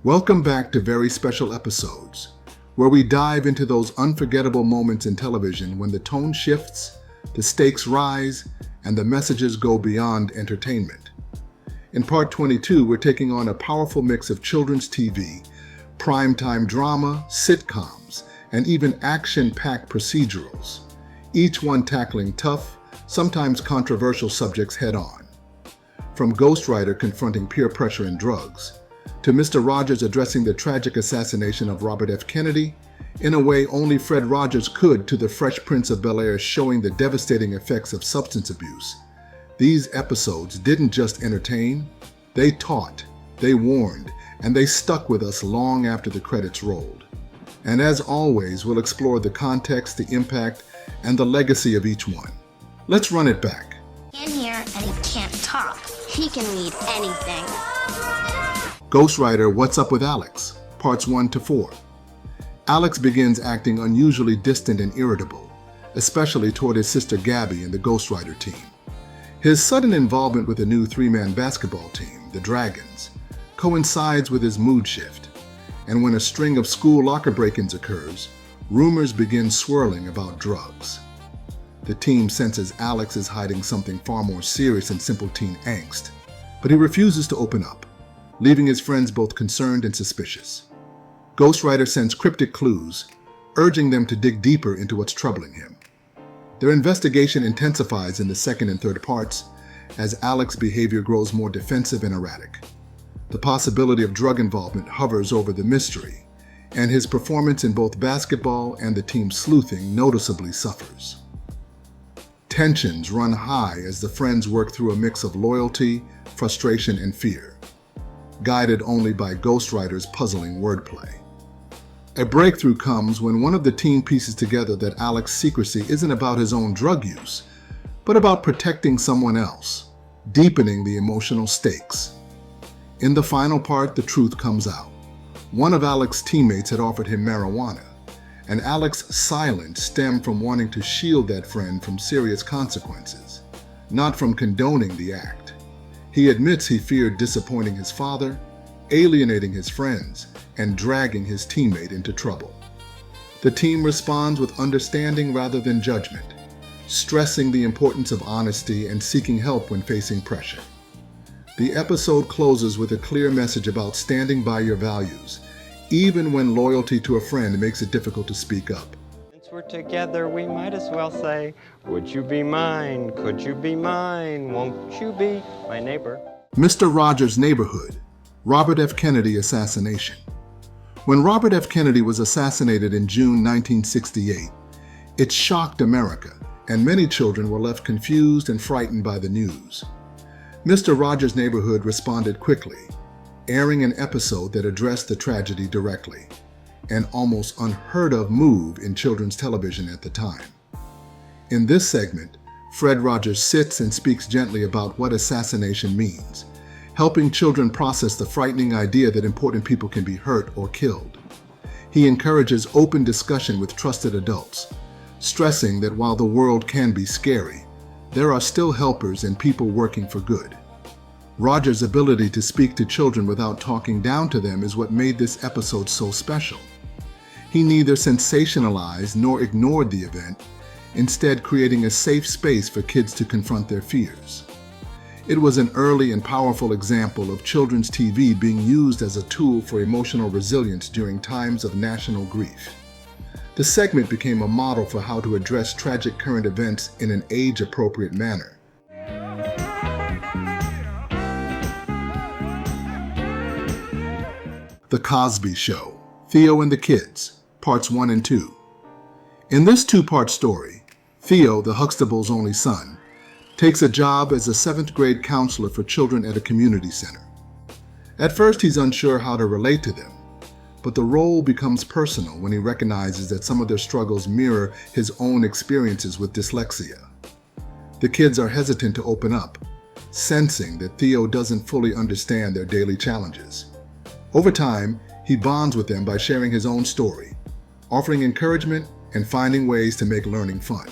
Welcome back to very special episodes, where we dive into those unforgettable moments in television when the tone shifts, the stakes rise, and the messages go beyond entertainment. In part 22, we're taking on a powerful mix of children's TV, primetime drama, sitcoms, and even action-packed procedurals, each one tackling tough, sometimes controversial subjects head-on. From Ghostwriter confronting peer pressure and drugs, to Mr. Rogers addressing the tragic assassination of Robert F. Kennedy, in a way only Fred Rogers could, to the Fresh Prince of BEL-AIR showing the devastating effects of substance abuse. These episodes didn't just entertain, they taught, they warned, and they stuck with us long after the credits rolled. And as always, we'll explore the context, the impact, and the legacy of each one. Let's run it back. In here, and he can't talk. He can lead anything. Ghostwriter, What's Up with Alex? Parts 1 to 4. Alex begins acting unusually distant and irritable, especially toward his sister Gabby and the Ghostwriter team. His sudden involvement with the new three-man basketball team, the Dragons, coincides with his mood shift, and when a string of school locker break-ins occurs, rumors begin swirling about drugs. The team senses Alex is hiding something far more serious than simple teen angst, but he refuses to open up, leaving his friends both concerned and suspicious. Ghostwriter sends cryptic clues, urging them to dig deeper into what's troubling him. Their investigation intensifies in the second and third parts as Alex's behavior grows more defensive and erratic. The possibility of drug involvement hovers over the mystery, and his performance in both basketball and the team's sleuthing noticeably suffers. Tensions run high as the friends work through a mix of loyalty, frustration, and fear, guided only by Ghostwriter's puzzling wordplay. A breakthrough comes when one of the team pieces together that Alex's secrecy isn't about his own drug use, but about protecting someone else, deepening the emotional stakes. In the final part, the truth comes out. One of Alex's teammates had offered him marijuana, and Alex's silence stemmed from wanting to shield that friend from serious consequences, not from condoning the act. He admits he feared disappointing his father, alienating his friends, and dragging his teammate into trouble. The team responds with understanding rather than judgment, stressing the importance of honesty and seeking help when facing pressure. The episode closes with a clear message about standing by your values, even when loyalty to a friend makes it difficult to speak up. Since we're together, we might as well say, would you be mine? Could you be mine? Won't you be my neighbor? Mr. Rogers' Neighborhood, Robert F. Kennedy assassination. When Robert F. Kennedy was assassinated in June 1968, it shocked America, and many children were left confused and frightened by the news. Mr. Rogers' Neighborhood responded quickly, airing an episode that addressed the tragedy directly, an almost unheard-of move in children's television at the time. In this segment, Fred Rogers sits and speaks gently about what assassination means, helping children process the frightening idea that important people can be hurt or killed. He encourages open discussion with trusted adults, stressing that while the world can be scary, there are still helpers and people working for good. Rogers' ability to speak to children without talking down to them is what made this episode so special. He neither sensationalized nor ignored the event, instead creating a safe space for kids to confront their fears. It was an early and powerful example of children's TV being used as a tool for emotional resilience during times of national grief. The segment became a model for how to address tragic current events in an age-appropriate manner. The Cosby Show, THEO and the Kids, Parts 1 and 2. In this two-part story, THEO, the Huxtable's only son, takes a job as a 7th grade counselor for children at a community center. At first, he's unsure how to relate to them, but the role becomes personal when he recognizes that some of their struggles mirror his own experiences with dyslexia. The kids are hesitant to open up, sensing that THEO doesn't fully understand their daily challenges. Over time, he bonds with them by sharing his own story, offering encouragement and finding ways to make learning fun.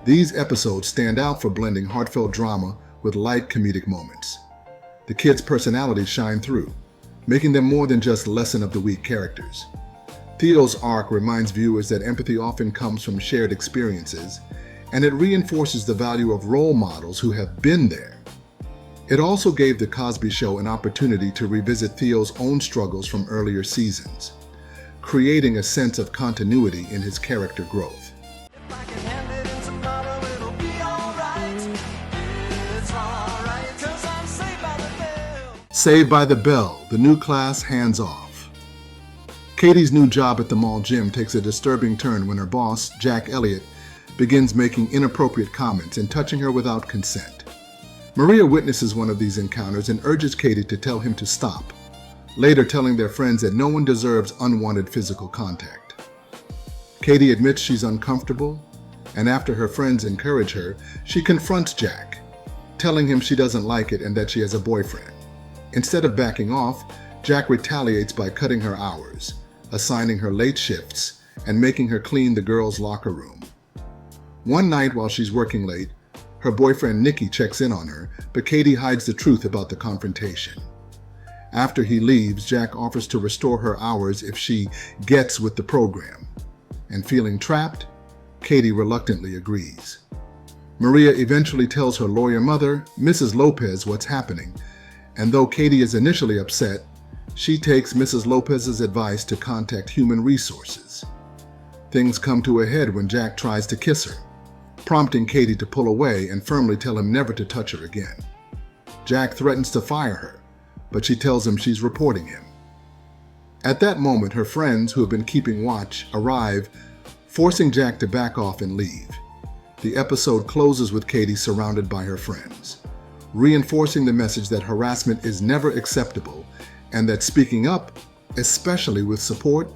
These episodes stand out for blending heartfelt drama with light comedic moments. The kids' personalities shine through, making them more than just lesson of the week characters. THEO's arc reminds viewers that empathy often comes from shared experiences, and it reinforces the value of role models who have been there. It also gave The Cosby Show an opportunity to revisit THEO's own struggles from earlier seasons, creating a sense of continuity in his character growth. Saved by the Bell, the new class hands off. Katie's new job at the mall gym takes a disturbing turn when her boss, Jack Elliott, begins making inappropriate comments and touching her without consent. Maria witnesses one of these encounters and urges Katie to tell him to stop, later telling their friends that no one deserves unwanted physical contact. Katie admits she's uncomfortable, and after her friends encourage her, she confronts Jack, telling him she doesn't like it and that she has a boyfriend. Instead of backing off, Jack retaliates by cutting her hours, assigning her late shifts, and making her clean the girls' locker room. One night while she's working late, her boyfriend Nikki checks in on her, but Katie hides the truth about the confrontation. After he leaves, Jack offers to restore her hours if she gets with the program. And feeling trapped, Katie reluctantly agrees. Maria eventually tells her lawyer mother, Mrs. Lopez, what's happening, and though Katie is initially upset, she takes Mrs. Lopez's advice to contact Human Resources. Things come to a head when Jack tries to kiss her, prompting Katie to pull away and firmly tell him never to touch her again. Jack threatens to fire her, but she tells him she's reporting him. At that moment, her friends, who have been keeping watch, arrive, forcing Jack to back off and leave. The episode closes with Katie surrounded by her friends, reinforcing the message that harassment is never acceptable and that speaking up, especially with support,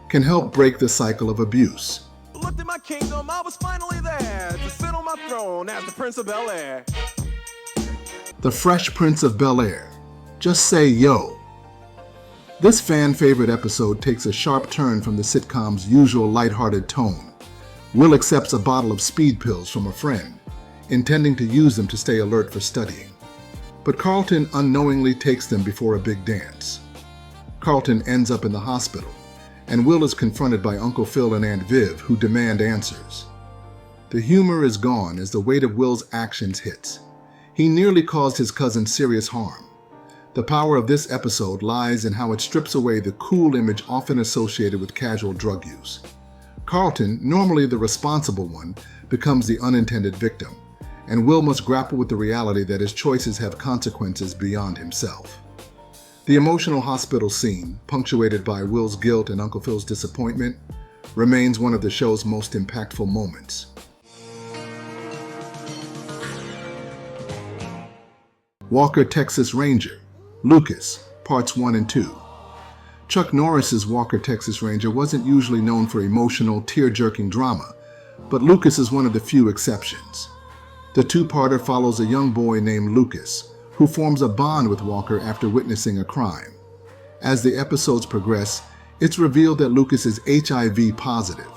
can help break the cycle of abuse. Looked at my kingdom, I was finally there to sit on my throne as the Prince of BEL-AIR. The Fresh Prince of BEL-AIR. Just say yo. This fan-favorite episode takes a sharp turn from the sitcom's usual lighthearted tone. Will accepts a bottle of speed pills from a friend, intending to use them to stay alert for studying. But Carlton unknowingly takes them before a big dance. Carlton ends up in the hospital, and Will is confronted by Uncle Phil and Aunt Viv, who demand answers. The humor is gone as the weight of Will's actions hits. He nearly caused his cousin serious harm. The power of this episode lies in how it strips away the cool image often associated with casual drug use. Carlton, normally the responsible one, becomes the unintended victim, and Will must grapple with the reality that his choices have consequences beyond himself. The emotional hospital scene, punctuated by Will's guilt and Uncle Phil's disappointment, remains one of the show's most impactful moments. Walker Texas Ranger, Lucas, Parts 1 and 2. Chuck Norris's Walker Texas Ranger wasn't usually known for emotional, tear-jerking drama, but Lucas is one of the few exceptions. The two-parter follows a young boy named Lucas, who forms a bond with Walker after witnessing a crime. As the episodes progress, it's revealed that Lucas is HIV positive,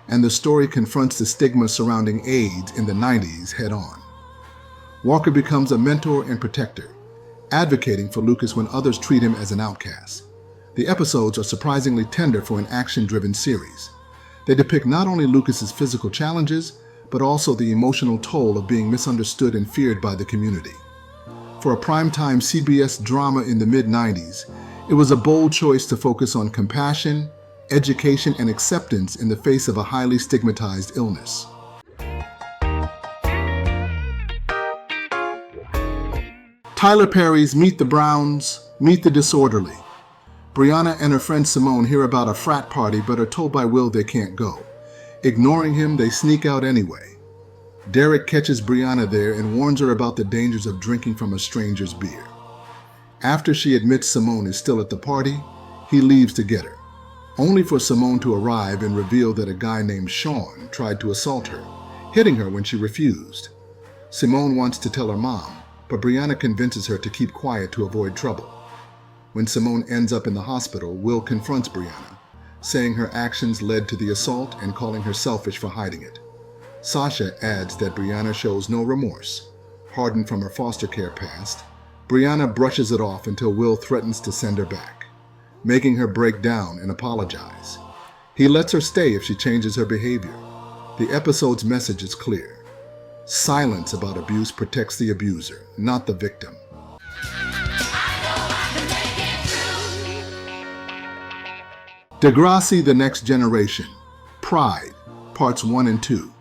and the story confronts the stigma surrounding AIDS in the 90s head-on. Walker becomes a mentor and protector, advocating for Lucas when others treat him as an outcast. The episodes are surprisingly tender for an action-driven series. They depict not only Lucas's physical challenges, but also the emotional toll of being misunderstood and feared by the community. For a primetime CBS drama in the mid-90s, it was a bold choice to focus on compassion, education, and acceptance in the face of a highly stigmatized illness. Tyler Perry's Meet the Browns, Meet the Disorderly. Brianna and her friend Simone hear about a frat party but are told by Will they can't go. Ignoring him, they sneak out anyway. Derek catches Brianna there and warns her about the dangers of drinking from a stranger's beer. After she admits Simone is still at the party, he leaves to get her, only for Simone to arrive and reveal that a guy named Sean tried to assault her, hitting her when she refused. Simone wants to tell her mom, but Brianna convinces her to keep quiet to avoid trouble. When Simone ends up in the hospital, Will confronts Brianna, saying her actions led to the assault and calling her selfish for hiding it. Sasha adds that Brianna shows no remorse. Hardened from her foster care past, Brianna brushes it off until Will threatens to send her back. making her break down and apologize. He lets her stay if she changes her behavior. The episode's message is clear. Silence about abuse protects the abuser, not the victim. Degrassi, The Next Generation, Pride, Parts 1 and 2.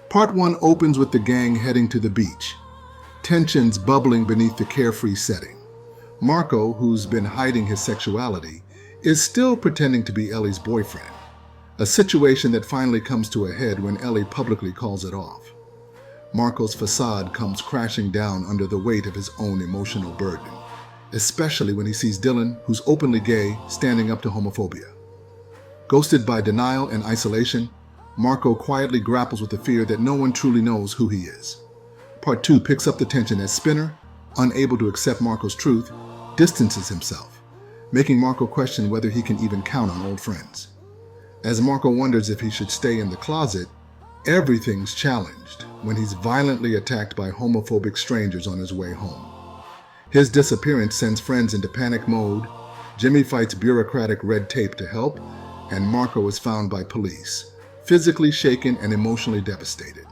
Part 1 opens with the gang heading to the beach, tensions bubbling beneath the carefree setting. Marco, who's been hiding his sexuality, is still pretending to be Ellie's boyfriend, a situation that finally comes to a head when Ellie publicly calls it off. Marco's facade comes crashing down under the weight of his own emotional burden, especially when he sees Dylan, who's openly gay, standing up to homophobia. Ghosted by denial and isolation, Marco quietly grapples with the fear that no one truly knows who he is. Part 2 picks up the tension as Spinner, unable to accept Marco's truth, distances himself, making Marco question whether he can even count on old friends. As Marco wonders if he should stay in the closet, everything's challenged when he's violently attacked by homophobic strangers on his way home. His disappearance sends friends into panic mode, Jimmy fights bureaucratic red tape to help, and Marco is found by police, physically shaken and emotionally devastated.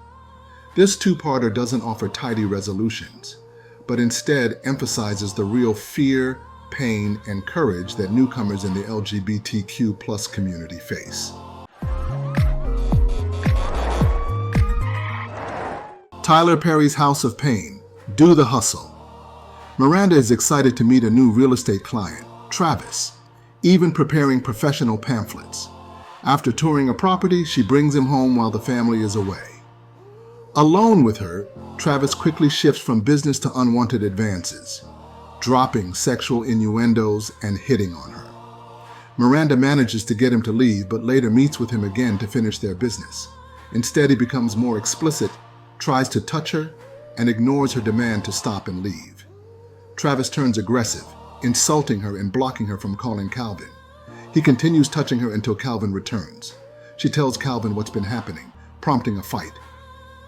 This two-parter doesn't offer tidy resolutions, but instead emphasizes the real fear, pain, and courage that newcomers in the LGBTQ+ community face. Tyler Perry's House of Payne, Do the Hustle. Miranda is excited to meet a new real estate client, Travis, even preparing professional pamphlets. After touring a property, she brings him home while the family is away. Alone with her, Travis quickly shifts from business to unwanted advances, dropping sexual innuendos and hitting on her. Miranda manages to get him to leave, but later meets with him again to finish their business. Instead, he becomes more explicit, tries to touch her, and ignores her demand to stop and leave. Travis turns aggressive, insulting her and blocking her from calling Calvin. He continues touching her until Calvin returns. She tells Calvin what's been happening, prompting a fight.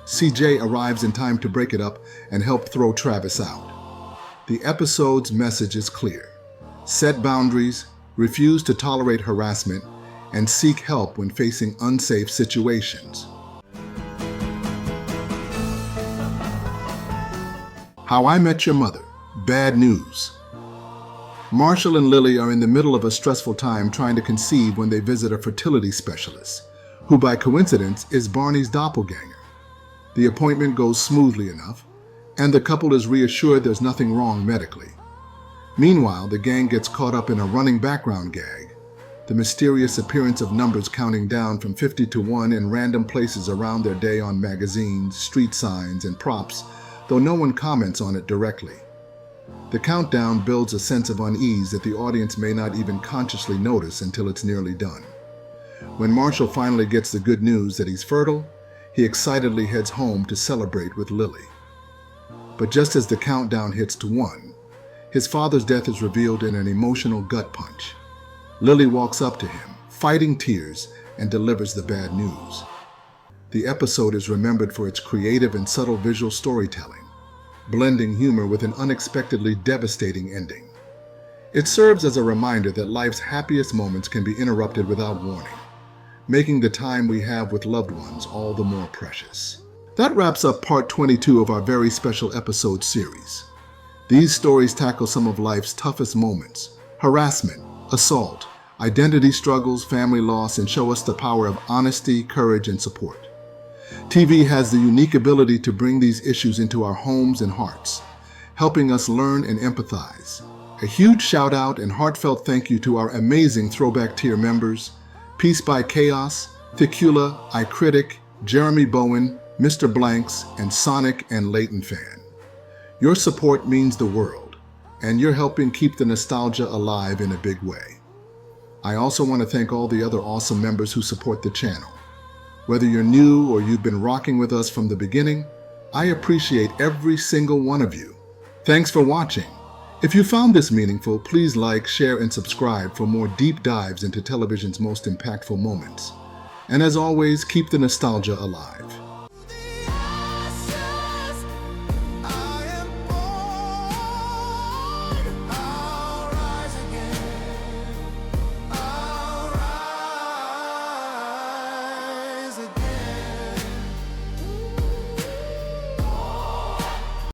CJ arrives in time to break it up and help throw Travis out. The episode's message is clear. Set boundaries, refuse to tolerate harassment, and seek help when facing unsafe situations. How I Met Your Mother, Bad News. Marshall and Lily are in the middle of a stressful time trying to conceive when they visit a fertility specialist, who by coincidence is Barney's doppelganger. The appointment goes smoothly enough, and the couple is reassured there's nothing wrong medically. Meanwhile, the gang gets caught up in a running background gag, the mysterious appearance of numbers counting down from 50 to 1 in random places around their day on magazines, street signs, and props, though no one comments on it directly. The countdown builds a sense of unease that the audience may not even consciously notice until it's nearly done. When Marshall finally gets the good news that he's fertile, he excitedly heads home to celebrate with Lily. But just as the countdown hits to 1, his father's death is revealed in an emotional gut punch. Lily walks up to him, fighting tears, and delivers the bad news. The episode is remembered for its creative and subtle visual storytelling, blending humor with an unexpectedly devastating ending. It serves as a reminder that life's happiest moments can be interrupted without warning, making the time we have with loved ones all the more precious. That wraps up part 22 of our very special episode series. These stories tackle some of life's toughest moments: harassment, assault, identity struggles, family loss, and show us the power of honesty, courage, and support. TV has the unique ability to bring these issues into our homes and hearts, helping us learn and empathize. A huge shout out and heartfelt thank you to our amazing Throwback Tier members: Peace by Chaos, Thicula, iCritic, Jeremy Bowen, Mr. Blanks, and Sonic and Leighton Fan. Your support means the world, and you're helping keep the nostalgia alive in a big way. I also want to thank all the other awesome members who support the channel. Whether you're new or you've been rocking with us from the beginning, I appreciate every single one of you. Thanks for watching. If you found this meaningful, please like, share, and subscribe for more deep dives into television's most impactful moments. And as always, keep the nostalgia alive. I am born, I'll rise again. is a day.